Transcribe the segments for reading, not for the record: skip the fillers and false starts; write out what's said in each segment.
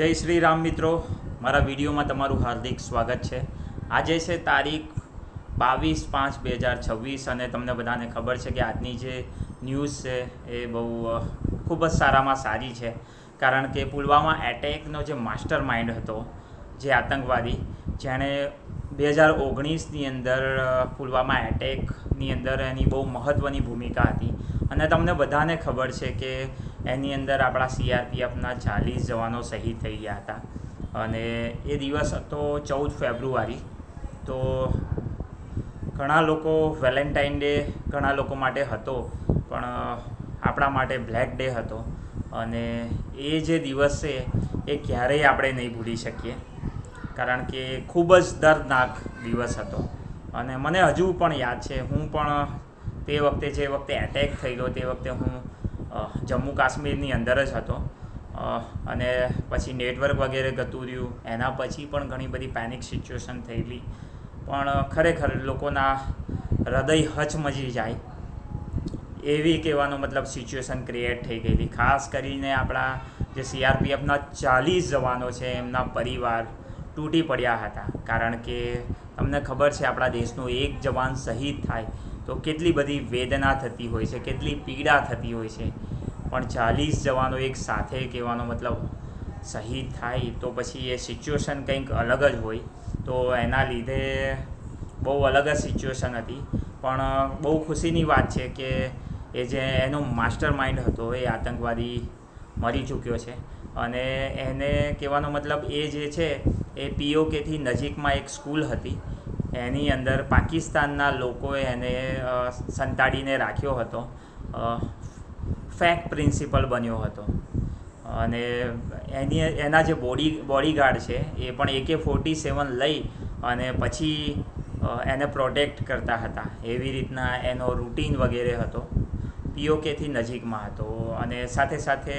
જય શ્રી રામ મિત્રો, મારા વિડીયોમાં તમારું હાર્દિક સ્વાગત છે। આજે છે તારીખ 22/5/2026 અને તમને બધાને ખબર છે કે આજની જે ન્યૂઝ છે એ બહુ ખૂબ જ સારામાં સારી છે, કારણ કે પુલવામા એટેકનો જે માસ્ટર માઇન્ડ હતો, જે આતંકવાદી, જેણે 2019ની અંદર પુલવામા એટેકની અંદર એની બહુ મહત્ત્વની ભૂમિકા હતી અને તમને બધાને ખબર છે કે એની અંદર આપણા CRPFના 40 જવાનો શહીદ થઈ ગયા હતા અને એ દિવસ હતો 14 ફેબ્રુઆરી। તો ઘણા લોકો વેલેન્ટાઇન ડે ઘણા લોકો માટે હતો, પણ આપણા માટે બ્લેક ડે હતો અને એ જે દિવસ છે એ ક્યારેય આપણે નહીં ભૂલી શકીએ, કારણ કે ખૂબ જ દર્દનાક દિવસ હતો અને મને હજુ પણ યાદ છે। હું પણ તે વખતે જે વખતે એટેક થયેલો તે વખતે હું જમ્મુ કાશ્મીરની અંદર જ હતો અને પછી નેટવર્ક વગેરે ગતું રહ્યું, એના પછી પણ ઘણી બધી પેનિક સિચ્યુએશન થયેલી, પણ ખરેખર લોકોના હૃદય હચમચી જાય એવી કહેવાનો મતલબ સિચ્યુએશન ક્રિએટ થઈ ગયેલી। ખાસ કરીને આપણા જે CRPFના 40 જવાનો છે એમના પરિવાર તૂટી પડ્યા હતા, કારણ કે તમને ખબર છે આપણા દેશનો એક જવાન શહીદ થાય તો કેટલી બધી વેદના થતી હોય છે, કેટલી પીડા થતી હોય છે, પણ 40 જવાનો એક સાથે કહેવાનો મતલબ શહીદ થાય તો પછી એ સિચ્યુએશન કંઈક અલગ જ હોય। તો એના લીધે બહુ અલગ જ સિચ્યુએશન હતી, પણ બહુ ખુશીની વાત છે કે એ જે એનો માસ્ટર માઇન્ડ હતો એ આતંકવાદી મરી ચૂક્યો છે અને એને કહેવાનો મતલબ એ જે છે એ POKથી નજીકમાં એક સ્કૂલ હતી, એની અંદર પાકિસ્તાનના લોકોએ એને સંતાડીને રાખ્યો હતો, ફેક પ્રિન્સિપલ બન્યો હતો અને એના જે બોડીગાર્ડ છે એ પણ AK-47 લઈ અને પછી એને પ્રોટેક્ટ કરતા હતા, એવી રીતના એનો રૂટીન વગેરે હતો, POKથી નજીકમાં હતો અને સાથે સાથે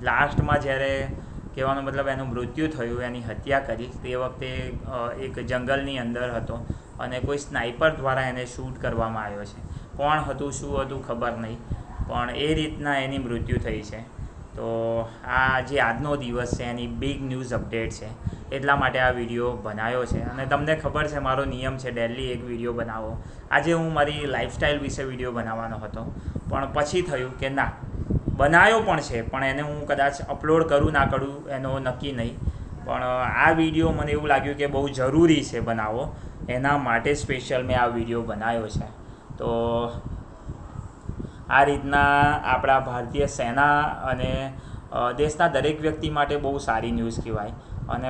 લાસ્ટમાં જ્યારે કહેવાનો મતલબ એનું મૃત્યુ થયું, એની હત્યા કરી તે વખતે એક જંગલની અંદર હતો અને કોઈ સ્નાઇપર દ્વારા એને શૂટ કરવામાં આવ્યો છે। કોણ હતું, શું હતું ખબર નહીં, પણ એ રીતના એની મૃત્યુ થઈ છે। તો આ જે આજનો દિવસ છે એની બિગ ન્યૂઝ અપડેટ છે, એટલા માટે આ વિડીયો બનાવ્યો છે અને તમને ખબર છે મારો નિયમ છે ડેલી એક વિડીયો બનાવો। આજે હું મારી લાઈફસ્ટાઈલ વિશે વિડીયો બનાવવાનો હતો, પણ પછી થયું કે ના, બનાવ્યો પણ છે પણ એને હું કદાચ અપલોડ કરું ના કરું એનો નક્કી નહીં, પણ આ વિડીયો મને એવું લાગ્યું કે બહુ જરૂરી છે બનાવવો, એના માટે સ્પેશિયલ મેં આ વિડીયો બનાવ્યો છે। તો આ રીતના આપણા ભારતીય સેના અને દેશના દરેક વ્યક્તિ માટે બહુ સારી ન્યૂઝ કહેવાય અને